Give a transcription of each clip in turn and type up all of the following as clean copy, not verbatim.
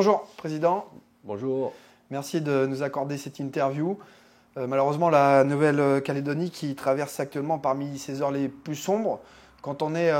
Bonjour, Président. Bonjour. Merci de nous accorder cette interview. Malheureusement, la Nouvelle-Calédonie qui traverse actuellement parmi ses heures les plus sombres, quand on est,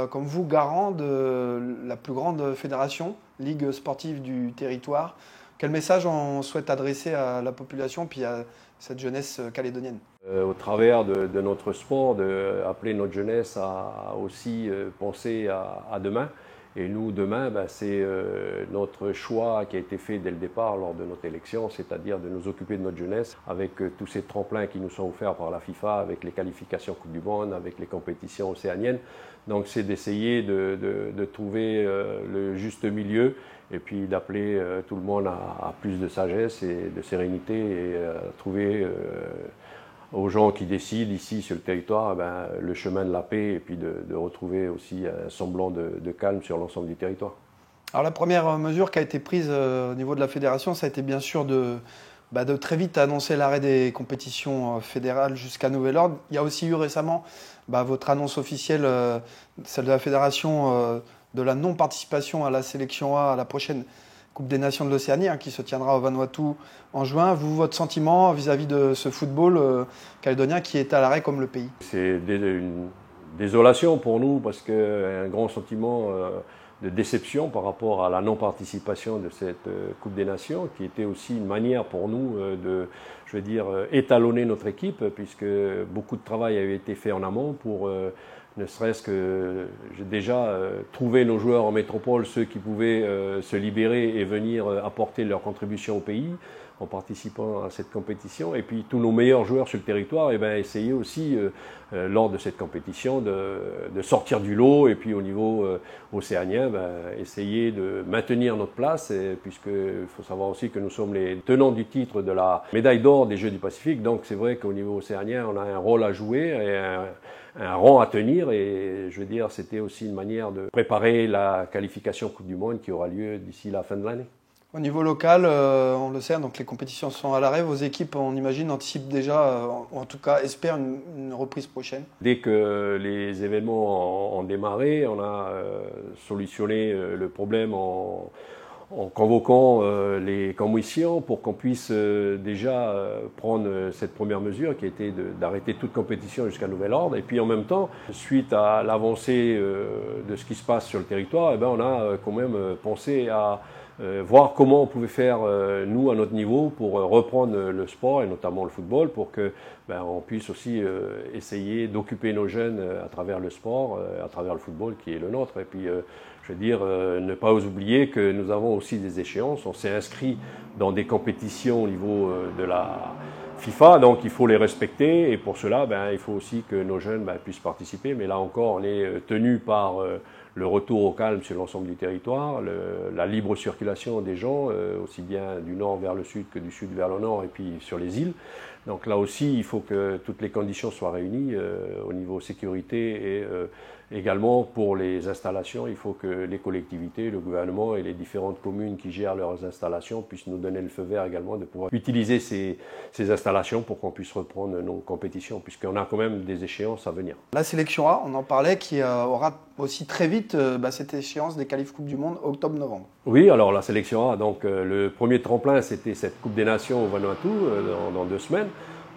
comme vous, garant de la plus grande fédération, ligue sportive du territoire, quel message on souhaite adresser à la population puis à cette jeunesse calédonienne? Au travers de notre sport, d'appeler notre jeunesse à aussi penser à demain. Et nous, demain, c'est notre choix qui a été fait dès le départ lors de notre élection, c'est-à-dire de nous occuper de notre jeunesse avec tous ces tremplins qui nous sont offerts par la FIFA, avec les qualifications Coupe du Monde, avec les compétitions océaniennes. Donc c'est d'essayer de trouver le juste milieu et puis d'appeler tout le monde à plus de sagesse et de sérénité et trouver aux gens qui décident ici sur le territoire le chemin de la paix et puis de retrouver aussi un semblant de calme sur l'ensemble du territoire. Alors la première mesure qui a été prise au niveau de la fédération, ça a été bien sûr de très vite annoncer l'arrêt des compétitions fédérales jusqu'à nouvel ordre. Il y a aussi eu récemment votre annonce officielle, celle de la fédération, de la non-participation à la sélection A à la prochaine Coupe des Nations de l'Océanie qui se tiendra au Vanuatu en juin. Vous, votre sentiment vis-à-vis de ce football calédonien qui est à l'arrêt comme le pays? C'est une désolation pour nous parce qu'un grand sentiment de déception par rapport à la non-participation de cette Coupe des Nations qui était aussi une manière pour nous étalonner notre équipe puisque beaucoup de travail avait été fait en amont pour ne serait-ce que déjà trouver nos joueurs en métropole, ceux qui pouvaient se libérer et venir apporter leur contribution au pays en participant à cette compétition. Et puis tous nos meilleurs joueurs sur le territoire, essayer aussi lors de cette compétition de sortir du lot et puis au niveau océanien, essayer de maintenir notre place puisqu'il faut savoir aussi que nous sommes les tenants du titre de la médaille d'or des Jeux du Pacifique. Donc c'est vrai qu'au niveau océanien, on a un rôle à jouer et un rang à tenir et c'était aussi une manière de préparer la qualification Coupe du Monde qui aura lieu d'ici la fin de l'année. Au niveau local, on le sait, donc les compétitions sont à l'arrêt. Vos équipes, on imagine, anticipent déjà, ou en tout cas espèrent une reprise prochaine. Dès que les événements ont démarré, on a solutionné le problème en convoquant les commissions pour qu'on puisse déjà prendre cette première mesure qui était d'arrêter toute compétition jusqu'à nouvel ordre. Et puis en même temps, suite à l'avancée de ce qui se passe sur le territoire, on a quand même pensé à voir comment on pouvait faire, nous, à notre niveau, pour reprendre le sport, et notamment le football, pour que on puisse aussi essayer d'occuper nos jeunes à travers le sport, à travers le football qui est le nôtre. Et puis, ne pas oublier que nous avons aussi des échéances. On s'est inscrit dans des compétitions au niveau de la FIFA, donc il faut les respecter. Et pour cela, il faut aussi que nos jeunes puissent participer. Mais là encore, on est tenu par le retour au calme sur l'ensemble du territoire, la libre circulation des gens, aussi bien du nord vers le sud que du sud vers le nord, et puis sur les îles. Donc là aussi, il faut que toutes les conditions soient réunies au niveau sécurité et également pour les installations, il faut que les collectivités, le gouvernement et les différentes communes qui gèrent leurs installations puissent nous donner le feu vert également de pouvoir utiliser ces installations pour qu'on puisse reprendre nos compétitions, puisqu'on a quand même des échéances à venir. La sélection A, on en parlait, qui aura aussi très vite cette échéance des qualifs Coupe du Monde octobre-novembre. Oui, alors la sélection A, donc le premier tremplin, c'était cette Coupe des Nations au Vanuatu dans 2 semaines.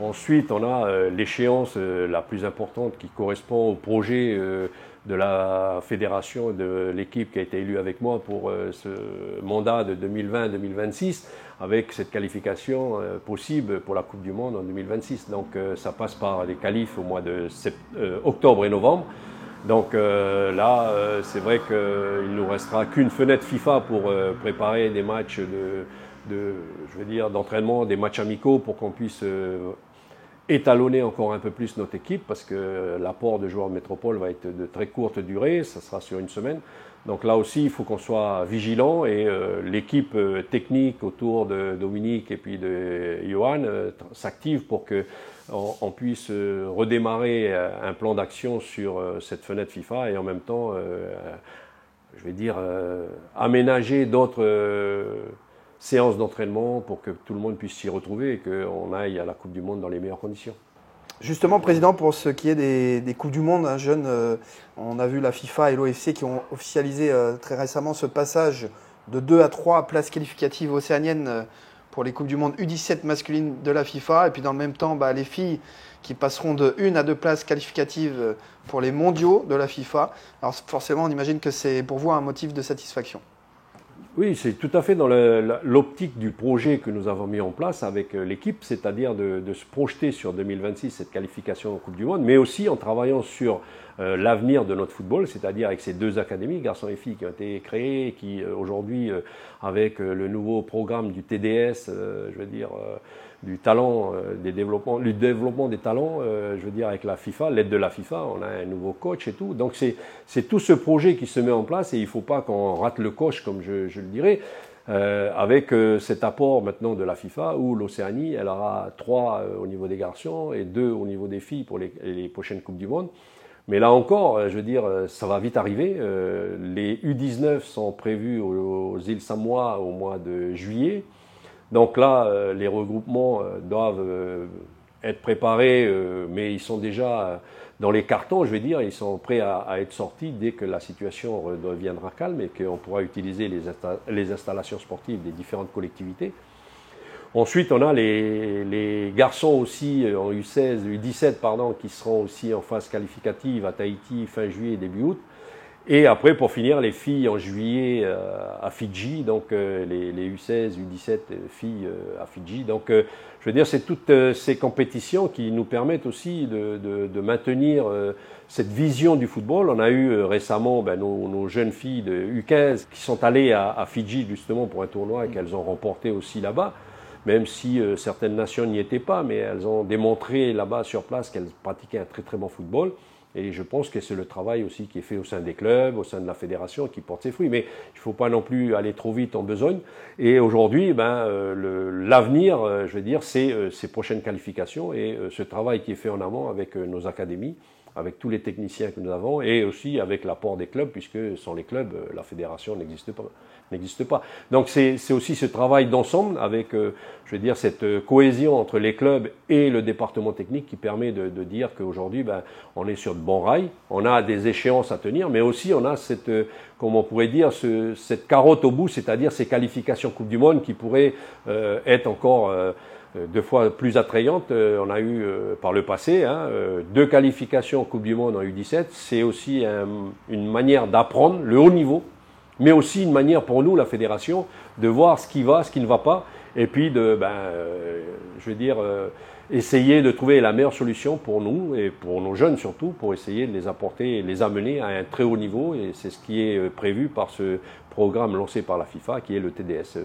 Ensuite, on a l'échéance la plus importante qui correspond au projet de la fédération, de l'équipe qui a été élue avec moi pour ce mandat de 2020-2026, avec cette qualification possible pour la Coupe du Monde en 2026. Donc ça passe par des qualifs au mois de octobre et novembre. Donc c'est vrai qu'il ne nous restera qu'une fenêtre FIFA pour préparer des matchs d'entraînement, des matchs amicaux pour qu'on puisse étalonner encore un peu plus notre équipe parce que l'apport de joueurs de métropole va être de très courte durée, ça sera sur 1 semaine. Donc là aussi, il faut qu'on soit vigilant et l'équipe technique autour de Dominique et puis de Johan s'active pour qu'on puisse redémarrer un plan d'action sur cette fenêtre FIFA et en même temps, aménager d'autres séances d'entraînement pour que tout le monde puisse s'y retrouver et qu'on aille à la Coupe du Monde dans les meilleures conditions. Justement, Président, pour ce qui est des Coupes du Monde, jeunes, on a vu la FIFA et l'OFC qui ont officialisé très récemment ce passage de 2 à 3 places qualificatives océaniennes pour les Coupes du Monde U17 masculines de la FIFA. Et puis dans le même temps, les filles qui passeront de 1 à 2 places qualificatives pour les mondiaux de la FIFA. Alors forcément, on imagine que c'est pour vous un motif de satisfaction. Oui, c'est tout à fait dans l'optique du projet que nous avons mis en place avec l'équipe, c'est-à-dire de se projeter sur 2026, cette qualification en Coupe du Monde, mais aussi en travaillant sur l'avenir de notre football, c'est-à-dire avec ces 2 académies, garçons et filles, qui ont été créées, qui aujourd'hui, avec le nouveau programme du TDS, du talent, du développement des talents, avec la FIFA, l'aide de la FIFA, on a un nouveau coach et tout. Donc c'est tout ce projet qui se met en place et il ne faut pas qu'on rate le coche, comme je le dirais, avec cet apport maintenant de la FIFA où l'Océanie, elle aura 3 au niveau des garçons et 2 au niveau des filles pour les prochaines Coupes du Monde. Mais là encore, ça va vite arriver. Les U19 sont prévus aux îles Samoa au mois de juillet. Donc là, les regroupements doivent être préparés, mais ils sont déjà dans les cartons, ils sont prêts à être sortis dès que la situation redeviendra calme et qu'on pourra utiliser les installations sportives des différentes collectivités. Ensuite, on a les garçons aussi en U17 qui seront aussi en phase qualificative à Tahiti fin juillet, début août. Et après, pour finir, les filles en juillet à Fidji, donc les U16, U17 filles à Fidji. Donc, c'est toutes ces compétitions qui nous permettent aussi de maintenir cette vision du football. On a eu récemment nos jeunes filles de U15 qui sont allées à Fidji justement pour un tournoi et qu'elles ont remporté aussi là-bas. Même si certaines nations n'y étaient pas, mais elles ont démontré là-bas sur place qu'elles pratiquaient un très très bon football. Et je pense que c'est le travail aussi qui est fait au sein des clubs, au sein de la fédération qui porte ses fruits. Mais il ne faut pas non plus aller trop vite en besogne. Et aujourd'hui, l'avenir, c'est ces prochaines qualifications et ce travail qui est fait en amont avec nos académies, avec tous les techniciens que nous avons et aussi avec l'apport des clubs, puisque sans les clubs, la fédération n'existe pas. Donc c'est aussi ce travail d'ensemble avec, cette cohésion entre les clubs et le département technique qui permet de dire qu'aujourd'hui, on est sur de bons rails, on a des échéances à tenir, mais aussi on a cette carotte au bout, c'est-à-dire ces qualifications Coupe du Monde qui pourraient être encore 2 fois plus attrayantes. On a eu par le passé 2 qualifications Coupe du Monde en U17, c'est aussi une manière d'apprendre le haut niveau, mais aussi une manière pour nous, la fédération, de voir ce qui va, ce qui ne va pas, et puis essayer de trouver la meilleure solution pour nous et pour nos jeunes surtout, pour essayer de les apporter et les amener à un très haut niveau, et c'est ce qui est prévu par ce programme lancé par la FIFA, qui est le TDS,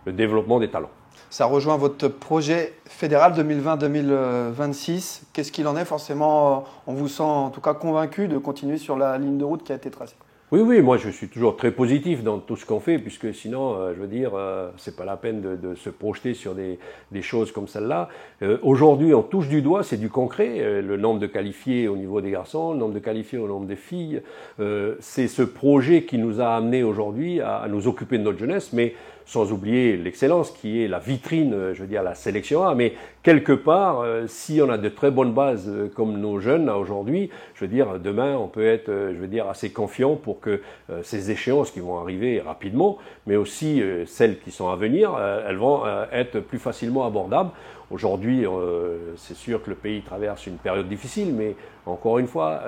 le développement des talents. Ça rejoint votre projet fédéral 2020-2026. Qu'est-ce qu'il en est? Forcément, on vous sent en tout cas convaincu de continuer sur la ligne de route qui a été tracée. Oui, moi je suis toujours très positif dans tout ce qu'on fait, puisque sinon, c'est pas la peine de se projeter sur des choses comme celle-là. Aujourd'hui, on touche du doigt, c'est du concret, le nombre de qualifiés au niveau des garçons, le nombre de qualifiés au nombre des filles. C'est ce projet qui nous a amené aujourd'hui à nous occuper de notre jeunesse, mais sans oublier l'excellence qui est la vitrine, la sélection A. Mais quelque part, si on a de très bonnes bases comme nos jeunes là aujourd'hui, demain on peut être, assez confiant pour que ces échéances qui vont arriver rapidement, mais aussi celles qui sont à venir, elles vont être plus facilement abordables. Aujourd'hui, c'est sûr que le pays traverse une période difficile, mais encore une fois,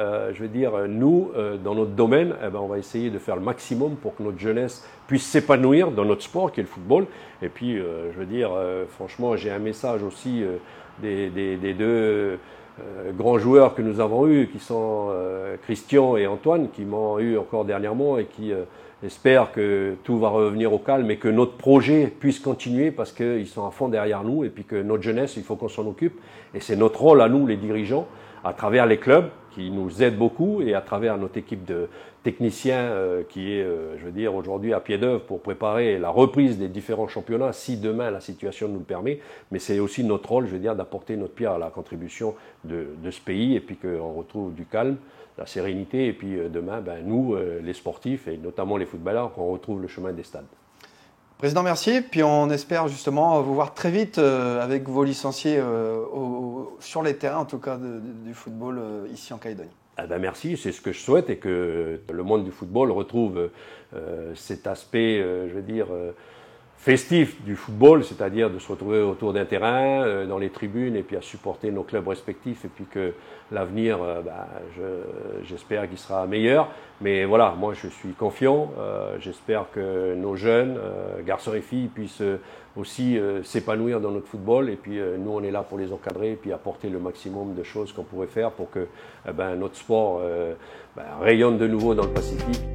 nous, dans notre domaine, on va essayer de faire le maximum pour que notre jeunesse puisse s'épanouir dans notre sport, qui est le football. Et puis, franchement, j'ai un message aussi des 2 grands joueurs que nous avons eus, qui sont Christian et Antoine, qui m'ont eu encore dernièrement et qui espèrent que tout va revenir au calme et que notre projet puisse continuer parce qu'ils sont à fond derrière nous et puis que notre jeunesse, il faut qu'on s'en occupe. Et c'est notre rôle à nous, les dirigeants, à travers les clubs qui nous aident beaucoup et à travers notre équipe de techniciens qui est, aujourd'hui à pied d'œuvre pour préparer la reprise des différents championnats si demain la situation nous le permet. Mais c'est aussi notre rôle, d'apporter notre pierre à la contribution de ce pays et puis qu'on retrouve du calme, la sérénité et puis demain, nous, les sportifs et notamment les footballeurs, qu'on retrouve le chemin des stades. Président, merci. Puis on espère justement vous voir très vite avec vos licenciés sur les terrains, en tout cas du football ici en Calédonie. Eh ben merci, c'est ce que je souhaite et que le monde du football retrouve cet aspect, je veux dire, festif du football, c'est-à-dire de se retrouver autour d'un terrain, dans les tribunes et puis à supporter nos clubs respectifs et puis que l'avenir, j'espère qu'il sera meilleur. Mais voilà, moi je suis confiant, j'espère que nos jeunes, garçons et filles, puissent aussi s'épanouir dans notre football et puis nous on est là pour les encadrer et puis apporter le maximum de choses qu'on pourrait faire pour que notre sport rayonne de nouveau dans le Pacifique.